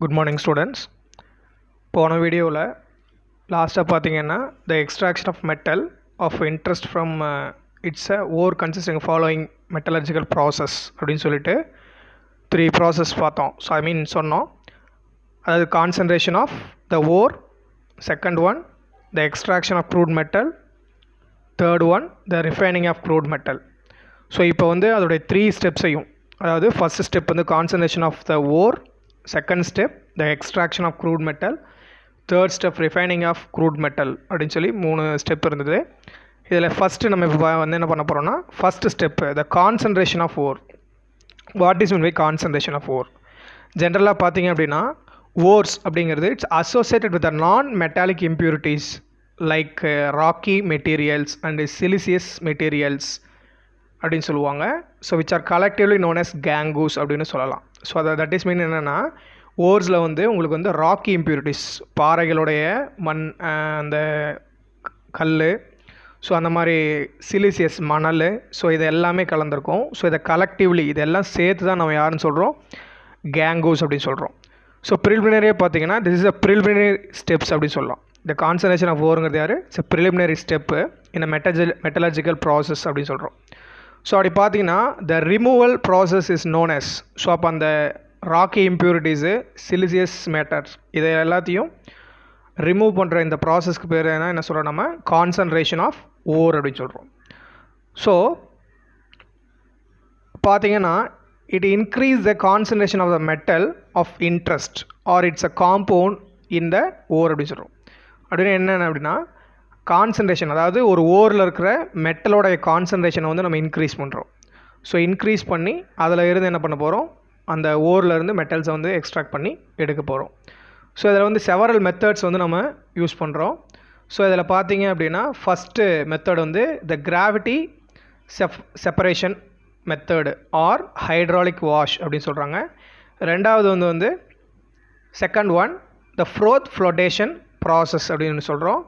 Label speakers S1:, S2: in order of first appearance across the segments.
S1: Good morning students. போன வீடியோவில் லாஸ்ட்டாக பார்த்தீங்கன்னா the extraction of metal of interest from it's a ore consisting following metallurgical process அப்படின்னு சொல்லிட்டு 3 process பார்த்தோம். ஸோ சொன்னோம், அதாவது concentration of the ore, second one the extraction of crude metal, third one the refining of crude metal. So இப்போ அதோடைய 3 ஸ்டெப்ஸையும், அதாவது first step concentration of the ore, second step the extraction of crude metal, third step refining of crude metal அப்படின்னு சொல்லி 3 step இருந்தது. இதில் first நம்ம இப்போ என்ன பண்ண போகிறோம்னா, first step the concentration of ore. What is mean by concentration of ore? ஜென்ரலாக பார்த்தீங்க அப்படின்னா ores அப்படிங்கிறது it's associated with non metallic impurities like rocky materials and siliceous materials அப்படின்னு சொல்லுவாங்க. So which are collectively known as gangues அப்படின்னு சொல்லலாம். So that is mean என்னென்னா, ஓர்ஸில் உங்களுக்கு ராக்கி இம்ப்யூரிட்டிஸ், பாறைகளுடைய மண், அந்த கல், ஸோ அந்த மாதிரி சிலிசியஸ் மணல், ஸோ இது எல்லாமே கலந்துருக்கும். ஸோ இதை கலெக்டிவ்லி இதெல்லாம் சேர்த்து தான் நம்ம யாருன்னு சொல்கிறோம், கேங்கூஸ் அப்படின்னு சொல்கிறோம். ஸோ ப்ரிலிமினரியாக பார்த்தீங்கன்னா this is a preliminary steps அப்படின்னு சொல்லலாம். இந்த கான்சன்ட்ரேஷன் ஆஃப் ஓருங்கிறது யார், இட்ஸ் அ ப்ரிலிமினரி ஸ்டெப்பு இந்த மெட்டலர்ஜிக்கல் ப்ராசஸ் அப்படின்னு சொல்கிறோம். ஸோ அப்படி பார்த்தீங்கன்னா த removal process is known S. So அப்போ அந்த ராக்கி இம்ப்யூரிட்டிஸு, சிலிசியஸ் மேட்டர்ஸ், இதை எல்லாத்தையும் ரிமூவ் பண்ணுற இந்த ப்ராசஸ்க்கு பேர் என்ன சொல்கிறோம், நம்ம கான்சன்ட்ரேஷன் ஆஃப் ஓர் அப்படின்னு சொல்கிறோம். ஸோ பார்த்தீங்கன்னா it increase the concentration of the metal of interest or its a compound in the ore அப்படின்னு சொல்கிறோம். அப்படின்னு என்னென்ன அப்படின்னா, கான்சன்ட்ரேஷன், அதாவது ஒரு ஓரில் இருக்கிற மெட்டலோடைய கான்சன்ட்ரேஷனை நம்ம இன்க்ரீஸ் பண்ணுறோம். ஸோ இன்க்ரீஸ் பண்ணி அதில் இருந்து என்ன பண்ண போகிறோம், அந்த ஓரில் இருந்து மெட்டல்ஸை எக்ஸ்ட்ராக்ட் பண்ணி எடுக்க போகிறோம். ஸோ இதில் செவரல் மெத்தட்ஸ் நம்ம யூஸ் பண்ணுறோம். ஸோ இதில் பார்த்தீங்க அப்படின்னா first method the gravity separation method R hydraulic wash அப்படின்னு சொல்கிறாங்க. ரெண்டாவது செகண்ட் ஒன் த ஃப்ரோத் ஃப்ளோட்டேஷன் ப்ராசஸ் அப்படின்னு சொல்கிறோம்.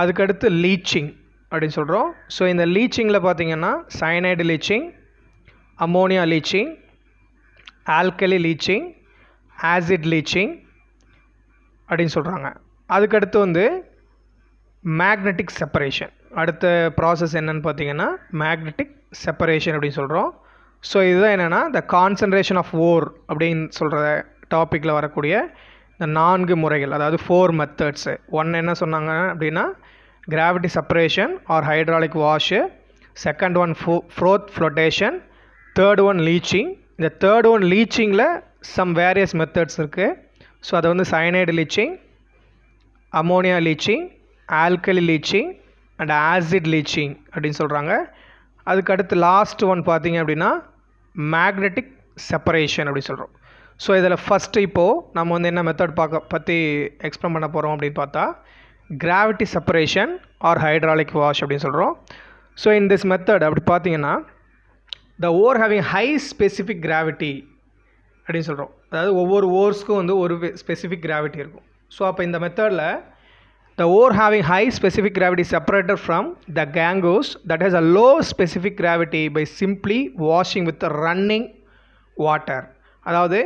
S1: அதுக்கடுத்து லீச்சிங் அப்படின்னு சொல்கிறோம். ஸோ இந்த லீச்சிங்கில் பார்த்தீங்கன்னா cyanide leaching, ammonia leaching, alkali leaching, acid leaching அப்படின்னு சொல்கிறாங்க. அதுக்கடுத்து மேக்னெட்டிக் செப்பரேஷன். அடுத்த ப்ராசஸ் என்னென்னு பார்த்தீங்கன்னா மேக்னெட்டிக் செப்பரேஷன் அப்படின்னு சொல்கிறோம். ஸோ இதுதான் என்னென்னா த கான்சன்ட்ரேஷன் ஆஃப் ஓர் அப்படின்னு சொல்கிற டாப்பிக்கில் வரக்கூடிய இந்த 4 முறைகள், அதாவது 4 மெத்தட்ஸு. ஒன்று என்ன சொன்னாங்க அப்படின்னா gravity separation or hydraulic wash, second one froth flotation, third one leaching. இந்த தேர்ட் ஒன் லீச்சிங்கில் சம் வேரியஸ் மெத்தட்ஸ் இருக்குது. ஸோ அதை cyanide leaching, ammonia leaching, alkali leaching and acid leaching அப்படின்னு சொல்கிறாங்க. அதுக்கடுத்து லாஸ்ட் ஒன் பார்த்தீங்க அப்படின்னா மேக்னெட்டிக் செப்பரேஷன் அப்படின்னு சொல்கிறோம். ஸோ இதில் ஃபஸ்ட்டு இப்போது நம்ம என்ன மெத்தட் பற்றி எக்ஸ்பிளைன் பண்ண போகிறோம் அப்படின்னு பார்த்தா gravity separation or hydraulic wash அப்படின்னு சொல்கிறோம். ஸோ இன் திஸ் மெத்தட் அப்படி பார்த்தீங்கன்னா த ore having high specific gravity அப்படின்னு சொல்கிறோம். அதாவது ஒவ்வொரு ஓர்ஸ்க்கும் ஒரு ஸ்பெசிஃபிக் கிராவிட்டி இருக்கும். ஸோ அப்போ இந்த மெத்தடில் the ore having high specific gravity separated from the gangues that has a low specific gravity by simply washing with running water. அதாவது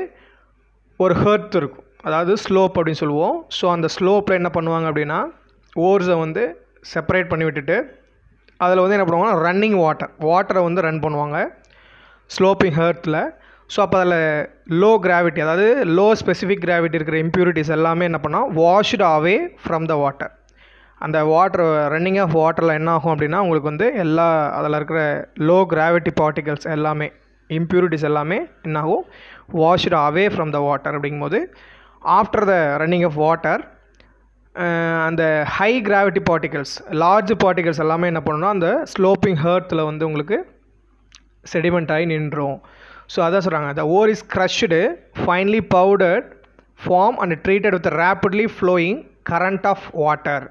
S1: ஒரு ஹெர்த் இருக்கும், அதாவது ஸ்லோப் அப்படின்னு சொல்லுவோம். ஸோ அந்த ஸ்லோப்பில் என்ன பண்ணுவாங்க அப்படின்னா ஓர்ஸை செப்பரேட் பண்ணி விட்டுட்டு அதில் என்ன பண்ணுவாங்கன்னா ரன்னிங் வாட்டரை ரன் பண்ணுவாங்க ஸ்லோப்பிங் ஹெர்த்தில். ஸோ அப்போ அதில் லோ கிராவிட்டி, அதாவது லோ ஸ்பெசிஃபிக் கிராவிட்டி இருக்கிற இம்ப்யூரிட்டிஸ் எல்லாமே என்ன பண்ணால் washed away from the water. அந்த வாட்டர் ரன்னிங் ஆஃப் வாட்டரில் என்ன ஆகும் அப்படின்னா உங்களுக்கு எல்லா அதில் இருக்கிற லோ கிராவிட்டி பார்ட்டிகல்ஸ் எல்லாமே, இம்ப்யூரிட்டிஸ் எல்லாமே என்னாகும், washed away from the water. அப்படிங்கும்போது after the running of water அந்த high gravity particles, large particles எல்லாமே என்ன பண்ணணும்னா அந்த ஸ்லோப்பிங் ஹெர்த்தில் உங்களுக்கு செடிமெண்ட் ஆகி நின்றோம். ஸோ அதான் சொல்கிறாங்க the ore is crushed, finely powdered form and treated with rapidly flowing current of water.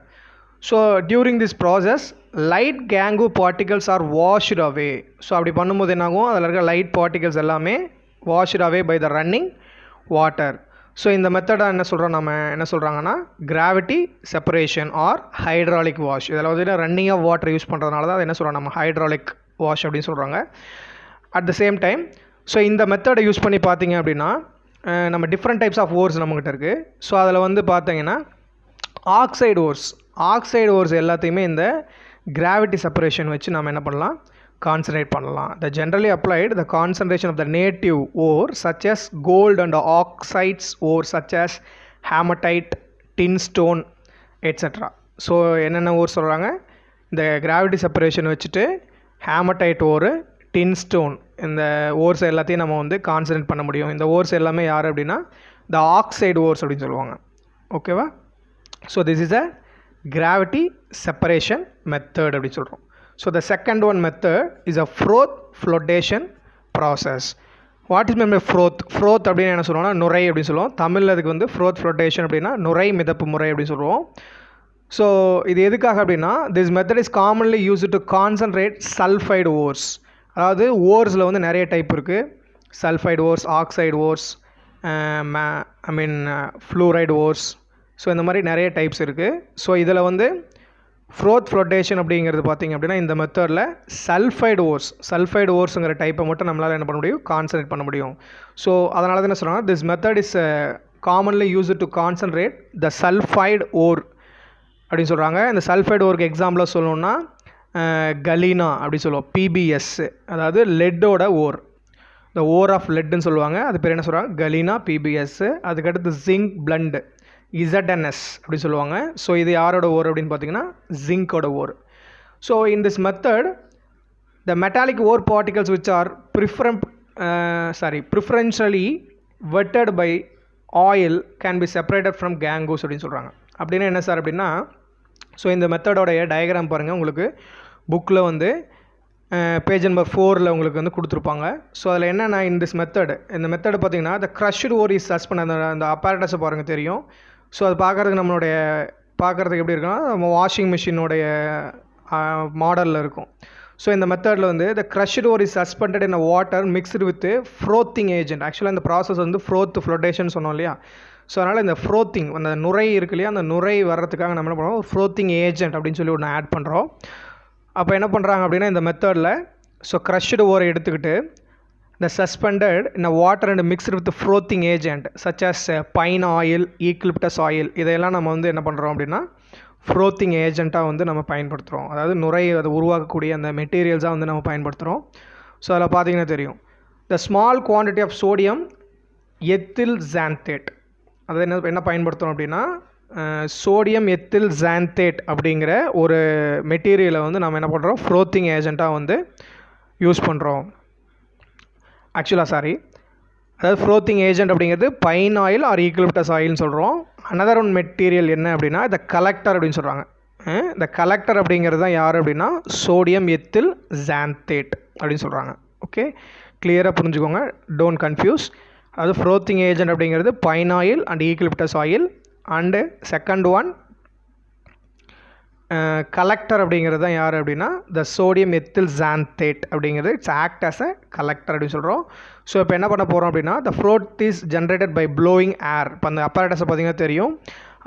S1: So during this process light gangue particles are washed away. So அப்படி பண்ணும்போது என்னாகும், அதில் இருக்க லைட் பார்ட்டிகல்ஸ் எல்லாமே washed away by the running water. So இந்த மெத்தடை என்ன சொல்கிறோம், நம்ம என்ன சொல்கிறாங்கன்னா gravity separation or hydraulic wash. இதில் ரன்னிங் ஆஃப் வாட்டர் யூஸ் பண்ணுறதுனால தான் அதை என்ன சொல்கிறோம், நம்ம ஹைட்ராலிக் வாஷ் அப்படின்னு சொல்கிறாங்க. At the same time so இந்த மெத்தடை யூஸ் பண்ணி பார்த்தீங்க அப்படின்னா நம்ம டிஃப்ரெண்ட் டைப்ஸ் ஆஃப் ஓர்ஸ் நம்மக்கிட்ட இருக்குது. ஸோ அதில் வந்து பார்த்தீங்கன்னா ஆக்சைடு ஓர்ஸ் எல்லாத்தையுமே இந்த கிராவிட்டி செப்பரேஷன் வச்சு நம்ம என்ன பண்ணலாம், கான்சன்ட்ரேட் பண்ணலாம். The generally applied the concentration of the native ore such as gold and oxides ore such as hematite, tin stone etcetera. So என்னென்ன ஓர் சொல்கிறாங்க, இந்த கிராவிட்டி செப்பரேஷன் வச்சுட்டு ஹேமடைட் ஓர், டின் ஸ்டோன், இந்த ஓர்ஸ் எல்லாத்தையும் நம்ம வந்து concentrate பண்ண முடியும். இந்த ஓர்ஸ் எல்லாமே யார் அப்படின்னா த ஆக்சைடு ஓர்ஸ் அப்படின்னு சொல்லுவாங்க. ஓகேவா? So this is a gravity separation method அப்படின்னு சொல்கிறோம். So the second one method is a froth flotation process. What is mean by froth அப்படின்னு என்ன சொல்லுவோம்னா நுரை அப்படின்னு சொல்லுவோம். தமிழில் அதுக்கு வந்து ஃப்ரோத் ஃப்ளோட்டேஷன் அப்படின்னா நுரை மிதப்பு முறை அப்படின்னு சொல்லுவோம். ஸோ இது எதுக்காக அப்படின்னா this method is commonly use to concentrate sulphide ores. அதாவது ஓர்ஸில் வந்து நிறைய டைப் இருக்குது. Sulphide ores, oxide ores, fluoride ores. So இந்த மாதிரி நிறைய டைப்ஸ் இருக்குது. ஸோ இதில் வந்து ஃப்ரோத் ஃப்ளோட்டேஷன் அப்படிங்கிறது பார்த்திங்க அப்படின்னா இந்த மெத்தடில் சல்ஃபைடு ஓர்ஸுங்கிற டைப்பை மட்டும் நம்மளால் என்ன பண்ண முடியும், கான்சன்ட்ரேட் பண்ண முடியும். ஸோ அதனால தான் என்ன சொல்கிறாங்க, this method is commonly use to concentrate the sulphide ore அப்படின்னு சொல்கிறாங்க. இந்த சல்ஃபைடு ஓருக்கு எக்ஸாம்பிளாக சொல்லணுன்னா கலீனா அப்படி சொல்லுவோம். பிபிஎஸ் அதாவது லெட்டோட ஓர், இந்த ஓர் ஆஃப் லெட்டுன்னு சொல்லுவாங்க. அது பேர் என்ன சொல்கிறாங்க, கலீனா பிபிஎஸ். அதுக்கடுத்து ஜிங்க் பிளண்ட், இசட்என்எஸ் அப்படி சொல்லுவாங்க. ஸோ இது யாரோட ஓர் அப்படின்னு பார்த்தீங்கன்னா ஜிங்கோட ore. So in this method the metallic ore particles which are preferentially wetted by oil can be separated from gangues அப்படின்னு சொல்கிறாங்க. அப்படின்னா என்ன சார் அப்படின்னா, ஸோ இந்த மெத்தடோடைய டயக்ராம் பாருங்கள், உங்களுக்கு புக்கில் வந்து பேஜ் நம்பர் 4 உங்களுக்கு வந்து கொடுத்துருப்பாங்க. ஸோ அதில் என்னென்னா இந்த மெத்தடு பார்த்திங்கன்னா த க்ரஷ்டு ஓர் இஸ் சஸ்பெண்ட், அந்த அப்பாரட்டஸை பாருங்கள் தெரியும். ஸோ அது பார்க்குறதுக்கு எப்படி இருக்குன்னா நம்ம வாஷிங் மிஷினோடைய மாடலில் இருக்கும். ஸோ இந்த மெத்தடில் வந்து the crushed ore is suspended in water mixed with frothing agent. ஆக்சுவலாக இந்த ப்ராசஸ் வந்து ஃப்ளோட்டேஷன் சொன்னோம் இல்லையா. ஸோ அதனால் இந்த ஃப்ரோத்திங், அந்த நுரை இருக்கு இல்லையா, அந்த நுரை வர்றதுக்காக நம்ம என்ன பண்ணுறோம், ஃப்ரோத்திங் ஏஜென்ட் அப்படின்னு சொல்லி ஒன்று ஆட் பண்ணுறோம். அப்போ என்ன பண்ணுறாங்க அப்படின்னா இந்த மெத்தடில் ஸோ க்ரஷ்டு ஓரை எடுத்துக்கிட்டு இந்த சஸ்பெண்டட் இந்த water and mixed with frothing agent such as pine oil, eucalyptus oil, இதையெல்லாம் நம்ம வந்து என்ன பண்ணுறோம் அப்படின்னா ஃப்ரோத்திங் ஏஜென்ட்டாக வந்து நம்ம பயன்படுத்துகிறோம். அதாவது நுரை அதை உருவாக்கக்கூடிய அந்த மெட்டீரியல்ஸாக வந்து நம்ம பயன்படுத்துகிறோம். ஸோ அதில் பார்த்தீங்கன்னா தெரியும் the small quantity of sodium ethyl xanthate, அதை என்ன பயன்படுத்துகிறோம் அப்படின்னா சோடியம் எத்தில் ஜான்தேட் அப்படிங்கிற ஒரு மெட்டீரியலை வந்து நம்ம என்ன பண்ணுறோம், ஃப்ரோத்திங் ஏஜெண்ட்டாக வந்து யூஸ் பண்ணுறோம். அதாவது ஃப்ரோத்திங் ஏஜெண்ட் அப்படிங்கிறது பைன் ஆயில் ஆர் ஈக்லிப்டஸ் ஆயில்னு சொல்கிறோம். அனதர் ஒன் மெட்டீரியல் என்ன அப்படின்னா இந்த கலெக்டர் அப்படின்னு சொல்கிறாங்க. இந்த கலெக்டர் அப்படிங்கிறது தான் யார் அப்படின்னா சோடியம் எத்தில் ஜான்தேட் அப்படின்னு சொல்கிறாங்க. ஓகே, கிளியராக புரிஞ்சுக்கோங்க, டோன்ட் கன்ஃபியூஸ். அதாவது ஃப்ரோத்திங் ஏஜெண்ட் அப்படிங்கிறது pine oil and eucalyptus oil. And second one collector அப்படிங்கிறது தான் யார் அப்படின்னா த சோடியம் எத்தில் ஜான்தேட் அப்படிங்கிறது it's act as a collector அப்படின்னு சொல்கிறோம். ஸோ இப்போ என்ன பண்ண போகிறோம் அப்படின்னா the float is generated by blowing air. இப்போ அந்த அப்பரேட்டஸை பார்த்திங்கன்னா தெரியும்,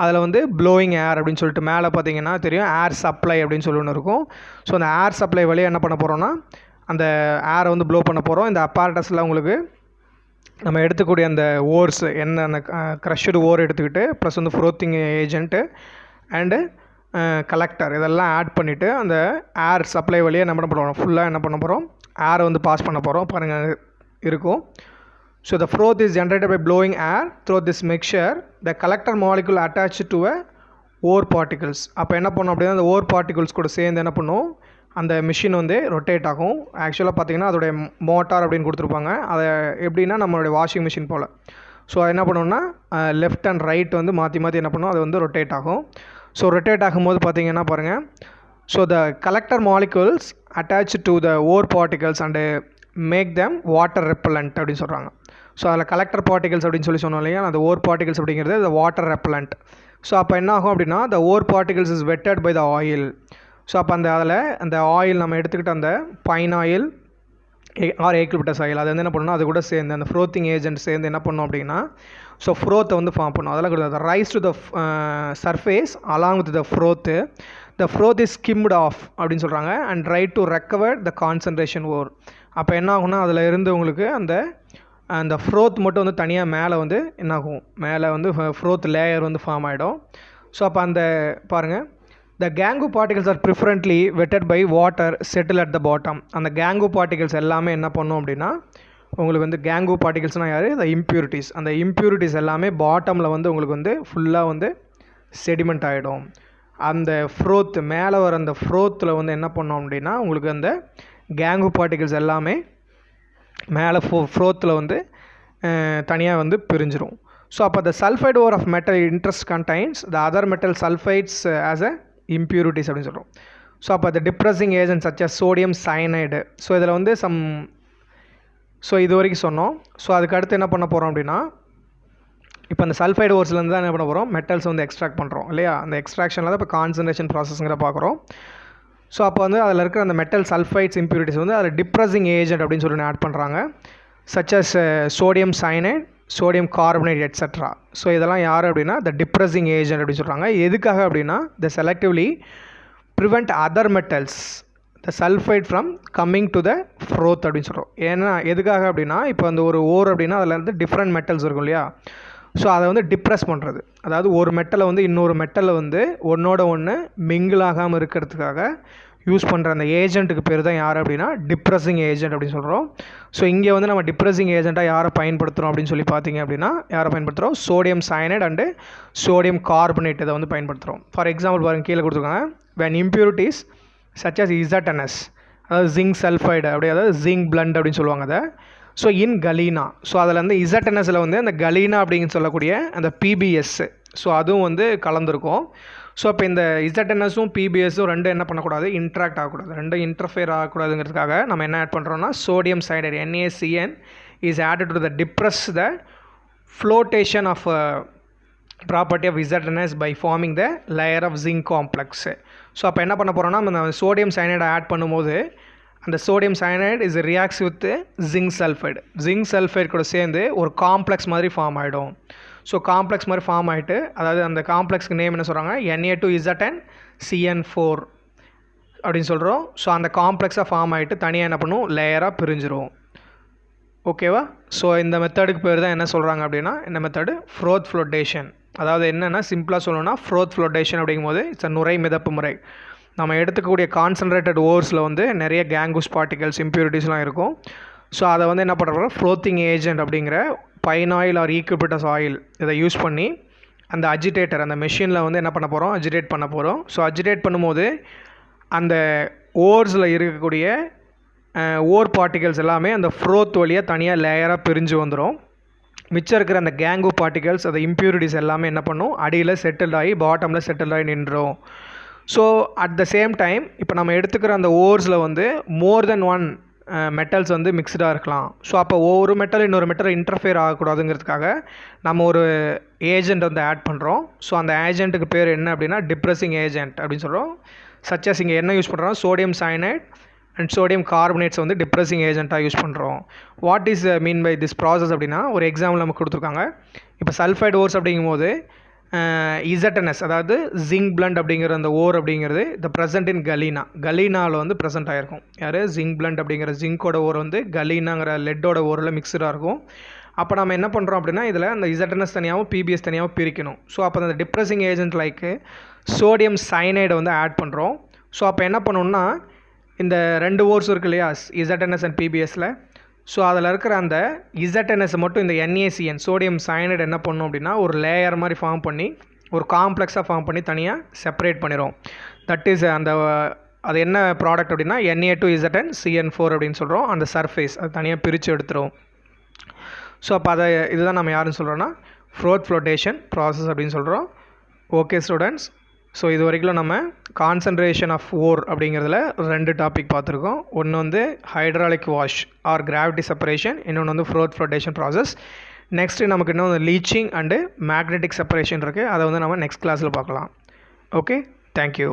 S1: அதில் வந்து ப்ளோயிங் ஏர் அப்படின்னு சொல்லிட்டு மேலே பார்த்தீங்கன்னா தெரியும் ஏர் சப்ளை அப்படின்னு சொல்லி ஒன்று இருக்கும். ஸோ அந்த ஏர் சப்ளை வழியாக என்ன பண்ண போகிறோம்னா அந்த ஏரை வந்து ப்ளோ பண்ண போகிறோம். இந்த அப்பரேட்டஸில் உங்களுக்கு நம்ம எடுத்துக்கூடிய அந்த ஓர்ஸ் என்ன அந்த க்ரஷ்டு ஓர் எடுத்துக்கிட்டு ப்ளஸ் வந்து ஃப்ரோத்திங் ஏஜென்ட்டு அண்டு கலெக்டர் இதெல்லாம் ஆட் பண்ணிவிட்டு அந்த ஏர் சப்ளை வழியாக என்ன பண்ண போகிறோம், ஃபுல்லாக என்ன பண்ண போகிறோம், ஏரை வந்து பாஸ் பண்ண போகிறோம். பாருங்கள் இருக்கும். So the froth is generated by blowing air through this mixture the collector molecule attach to a ore particles. அப்போ என்ன பண்ணோம் அப்படின்னா அந்த ஓர் பார்ட்டிகல்ஸ் கூட சேர்ந்து என்ன பண்ணும், அந்த மிஷின் வந்து ரொட்டேட் ஆகும். ஆக்சுவலாக பார்த்திங்கன்னா அதோடைய மோட்டார் அப்படின்னு கொடுத்துருப்பாங்க. அதை எப்படின்னா நம்மளுடைய வாஷிங் மிஷின் போல். ஸோ அது என்ன பண்ணோம்னா லெஃப்ட் அண்ட் ரைட் வந்து மாற்றி மாற்றி என்ன பண்ணும், அது வந்து ரொட்டேட் ஆகும். ஸோ ரொட்டேட் ஆகும்போது பார்த்திங்கன்னா பாருங்கள், so the collector molecules attach to the ore particles and make them water repellent அப்படின்னு சொல்கிறாங்க. ஸோ அதில் கலெக்டர் பார்ட்டிகல்ஸ் அப்படின்னு சொல்லி சொன்னோம் இல்லையா, அந்த ஓர் பார்ட்டிகல்ஸ் அப்படிங்கிறது the வாட்டர் ரெப்பலண்ட். ஸோ அப்போ என்ன ஆகும் அப்படின்னா the ore particles is wetted by the oil. So அப்போ அந்த ஆயில் நம்ம எடுத்துக்கிட்ட அந்த pine oil or eucalyptus oil அது வந்து என்ன பண்ணணும், அது கூட சேர்ந்து அந்த ஃப்ரோத்திங் ஏஜென்ட் சேர்ந்து என்ன பண்ணோம் அப்படின்னா ஸோ ஃப்ரோத்தை வந்து ஃபார்ம் பண்ணும். அதெல்லாம் கொடுத்தது rise to the surface along with the froth. The froth is skimmed off அப்படின்னு சொல்கிறாங்க and try to recover the concentration ore. அப்போ என்ன ஆகுனா அதில் இருந்து உங்களுக்கு அந்த அந்த ஃப்ரோத் மட்டும் வந்து தனியாக மேலே வந்து என்னாகும், மேலே வந்து ஃப்ரோத் லேயர் வந்து ஃபார்ம் ஆகிடும். ஸோ அப்போ அந்த பாருங்கள், the gangue particles are preferently wetted by water settle at the bottom. அந்த கேங்கு பார்ட்டிகல்ஸ் எல்லாமே என்ன பண்ணும் அப்படின்னா, உங்களுக்கு வந்து கேங்கு பார்ட்டிகல்ஸ்னால் யார், அந்த இம்ப்யூரிட்டிஸ், அந்த இம்ப்யூரிட்டிஸ் எல்லாமே பாட்டமில் வந்து உங்களுக்கு வந்து ஃபுல்லாக வந்து செடிமெண்ட் ஆகிடும். அந்த ஃப்ரோத் மேலே வர அந்த ஃப்ரோத்தில் வந்து என்ன பண்ணோம் அப்படின்னா, உங்களுக்கு அந்த கேங்கு பார்ட்டிகல்ஸ் எல்லாமே மேலே ஃப்ரோத்தில் வந்து தனியாக வந்து பிரிஞ்சிடும். ஸோ அப்போ the sulfide ore of metal interest contains the other metal sulfides as a impurities அப்படின்னு சொல்கிறோம். ஸோ அப்போ the depressing agent such as sodium cyanide. So இதில் வந்து ஸோ இது வரைக்கும் சொன்னோம். ஸோ அதுக்கு அடுத்து என்ன பண்ண போகிறோம் அப்படின்னா, இப்போ அந்த சல்ஃபைடு ஓர்ஸ்லேருந்து தான் என்ன பண்ண போகிறோம், மெட்டல்ஸ் வந்து எக்ஸ்ட்ராக்ட் பண்ணுறோம் இல்லையா. அந்த எக்ஸ்ட்ராக்ஷனில் தான் இப்போ கான்சன்ட்ரேஷன் ப்ராசஸ்ங்கிற பார்க்குறோம். ஸோ அப்போ வந்து அதில் இருக்கிற அந்த மெட்டல் சல்ஃபைட்ஸ் இம்ப்யூரிட்டிஸ் வந்து அதில் டிப்ரெஸிங் ஏஜென்ட் அப்படின்னு சொல்லி ஆட் பண்ணுறாங்க. Such as sodium cyanide, sodium carbonate etcetera. So இதெல்லாம் யார் அப்படின்னா த டிப்ரெஸிங் ஏஜென்ட் அப்படின்னு சொல்கிறாங்க. எதுக்காக அப்படின்னா the selectively prevent other metals the sulphide from coming to the froth அப்படின்னு சொல்கிறோம். ஏன்னா எதுக்காக அப்படின்னா, இப்போ அந்த ஒரு ஓர் அப்படின்னா அதில் வந்து டிஃப்ரெண்ட் மெட்டல்ஸ் இருக்கும் இல்லையா. ஸோ அதை வந்து டிப்ரெஸ் பண்ணுறது, அதாவது ஒரு மெட்டலை வந்து இன்னொரு மெட்டலில் வந்து ஒன்றோட ஒன்று மிங்கிள் ஆகாமல் இருக்கிறதுக்காக யூஸ் பண்ணுற அந்த ஏஜென்ட்டுக்கு பேர் தான் யார் அப்படின்னா டிப்ரெஸிங் ஏஜென்ட் அப்படின்னு சொல்கிறோம். ஸோ இங்கே வந்து நம்ம டிப்ரெஸிங் ஏஜென்ட்டாக யாரை பயன்படுத்துகிறோம் அப்படின்னு சொல்லி பார்த்தீங்க அப்படின்னா, யாரை பயன்படுத்துகிறோம், sodium cyanide and sodium carbonate இதை வந்து பயன்படுத்துகிறோம். ஃபார் எக்ஸாம்பிள் பாருங்கள், கீழே கொடுத்துருக்காங்க, when impurities such as ZNS, அதாவது ஜிங்க் சல்ஃபைடு அப்படி, அதாவது ஜிங்க் பிளண்ட் அப்படின்னு சொல்லுவாங்க அதை. ஸோ இன் கலீனா, ஸோ அதில் வந்து ZNSல வந்து அந்த கலீனா அப்படின்னு சொல்லக்கூடிய அந்த PBS, ஸோ அதுவும் வந்து கலந்துருக்கும். ஸோ இப்போ இந்த ZNSும் PBSும் ரெண்டும் என்ன பண்ணக்கூடாது, இன்ட்ராக்ட் ஆகக்கூடாது, ரெண்டும் இன்டர்ஃபியர் ஆகக்கூடாதுங்கிறதுக்காக நம்ம என்ன ஆட் பண்ணுறோம்னா sodium cyanide NaCN is added to the depress the flotation of property of ZNS by forming the layer of zinc complex. So அப்போ என்ன பண்ண போகிறோம்னா, நம்ம சோடியம் சைனைடை ஆட் பண்ணும்போது அந்த sodium cyanide is reacts with zinc sulphide. Zinc sulphide கூட சேர்ந்து ஒரு காம்ப்ளெக்ஸ் மாதிரி ஃபார்ம் ஆகிடும். ஸோ காம்ப்ளெக்ஸ் மாதிரி ஃபார்ம் ஆகிட்டு, அதாவது அந்த காம்ப்ளெக்ஸ்க்கு நேம் என்ன சொல்கிறாங்க, Na2ZnCN4 அப்படின்னு சொல்கிறோம். ஸோ அந்த காம்ப்ளெக்ஸாக ஃபார்ம் ஆகிட்டு தனியாக என்ன பண்ணும், லேயராக பிரிஞ்சிரும். ஓகேவா. ஸோ இந்த மெத்தடுக்கு பேர் தான் என்ன சொல்கிறாங்க அப்படின்னா, இந்த மெத்தடு ஃப்ரோத் ஃப்ளோட்டேஷன். அதாவது என்னென்னா சிம்பிளாக சொல்லணும்னா, ஃப்ரோத் ஃப்ளோட்டேஷன் அப்படிங்கும்போது இட்ஸ் நுரை மிதப்பு முறை. நம்ம எடுத்துக்கக்கூடிய கான்சன்ட்ரேட்டட் ஓர்ஸில் வந்து நிறைய கேங்கூஸ் பார்ட்டிகல்ஸ் இம்ப்யூரிட்டிஸ்லாம் இருக்கும். ஸோ அதை வந்து என்ன பண்ணுறோம், ஃப்ளோத்திங் ஏஜென்ட் அப்படிங்கிற பைன் ஆயில் ஆர் ஈக்விபிட்டஸ் ஆயில் இதை யூஸ் பண்ணி அந்த அஜிடேட்டர், அந்த மெஷினில் வந்து என்ன பண்ண போகிறோம், அஜிடேட் பண்ண போகிறோம். ஸோ அஜிடேட் பண்ணும்போது அந்த ஓர்ஸில் இருக்கக்கூடிய ஓர் பார்ட்டிகல்ஸ் எல்லாமே அந்த ஃப்ரோத் வழியாக தனியாக லேயராக பிரிஞ்சு வந்துடும். மிச்சம் இருக்கிற அந்த கேங்கு பார்ட்டிகல்ஸ், அந்த இம்ப்யூரிட்டிஸ் எல்லாமே என்ன பண்ணும், அடியில் செட்டில் ஆகி பாட்டமில் செட்டில் ஆகி நின்றோம். So at the same time இப்போ நம்ம எடுத்துக்கிற அந்த ஓர்ஸில் வந்து மோர் தென் ஒன் மெட்டல்ஸ் வந்து மிக்ஸ்டாக இருக்கலாம். ஸோ அப்போ ஒரு மெட்டல் இன்னொரு மெட்டல் இன்டர்ஃபியர் ஆகக்கூடாதுங்கிறதுக்காக நம்ம ஒரு ஏஜென்ட் வந்து ஆட் பண்ணுறோம். ஸோ அந்த ஏஜென்ட்டுக்கு பேர் என்ன அப்படின்னா டிப்ரெஸிங் ஏஜென்ட் அப்படின்னு சொல்கிறோம். சச்சஸ் இங்கே என்ன யூஸ் பண்ணுறோம், sodium cyanide and sodium carbonates வந்து டிப்ரெஸிங் ஏஜென்ட்டாக யூஸ் பண்ணுறோம். What is mean by this process அப்படின்னா, ஒரு எக்ஸாம்பிள் நமக்கு கொடுத்துருக்காங்க. இப்போ சல்ஃபைடு ஓர்ஸ் அப்படிங்கும்போது ZNS, அதாவது ஜிங்க் பிளண்ட் அப்படிங்கிற அந்த ஓர் அப்படிங்கிறது த ப்ரெசென்ட் இன் கலீனாவில் வந்து ப்ரெசென்ட் ஆகிருக்கும். யார், ஜிங்க் பிளண்ட் அப்படிங்கிற ஜிங்கோட ஓர் வந்து கலீனாங்கிற லெட்டோட ஓரில் மிக்சடாக இருக்கும். அப்போ நம்ம என்ன பண்ணுறோம் அப்படின்னா, இதில் அந்த ZNS தனியாகவும் PBS தனியாகவும் பிரிக்கணும். ஸோ அப்போ அந்த டிப்ரெஸிங் ஏஜென்ட் லைக்கு சோடியம் சைனைடை வந்து ஆட் பண்ணுறோம். ஸோ அப்போ என்ன பண்ணணும்னா, இந்த ரெண்டு ஓர்ஸ் இருக்கு இல்லையா, ZNS அண்ட் PBSல, ஸோ அதில் இருக்கிற அந்த ZNS மட்டும் இந்த NaCN சோடியம் சைனைடு என்ன பண்ணும் அப்படின்னா, ஒரு லேயர் மாதிரி ஃபார்ம் பண்ணி ஒரு காம்ப்ளெக்ஸாக ஃபார்ம் பண்ணி தனியாக செப்பரேட் பண்ணிடும். தட் இஸ் அந்த அது என்ன ப்ராடக்ட் அப்படின்னா Na2ZnCN4 அப்படின்னு சொல்கிறோம். அந்த சர்ஃபேஸ் அது தனியாக பிரித்து எடுத்துரும். ஸோ அப்போ அதை இதுதான் நம்ம யாருன்னு சொல்கிறோன்னா ஃப்ரோத் ஃப்ளோட்டேஷன் ப்ராசஸ் அப்படின்னு சொல்கிறோம். ஓகே ஸ்டூடெண்ட்ஸ், ஸோ இது வரைக்கும் நம்ம கான்சன்ட்ரேஷன் ஆஃப் ஓர் அப்படிங்கிறதுல ரெண்டு டாபிக் பார்த்துருக்கோம். ஒன்று வந்து hydraulic wash R gravity separation, இன்னொன்று வந்து ஃப்ரோத் ஃப்ளோட்டேஷன் ப்ராசஸ். நெக்ஸ்ட்டு நமக்கு இன்னும் லீச்சிங் அண்டு மேக்னெட்டிக் செப்பரேஷன் இருக்குது. அதை வந்து நம்ம நெக்ஸ்ட் கிளாஸில் பார்க்கலாம். Okay, thank you.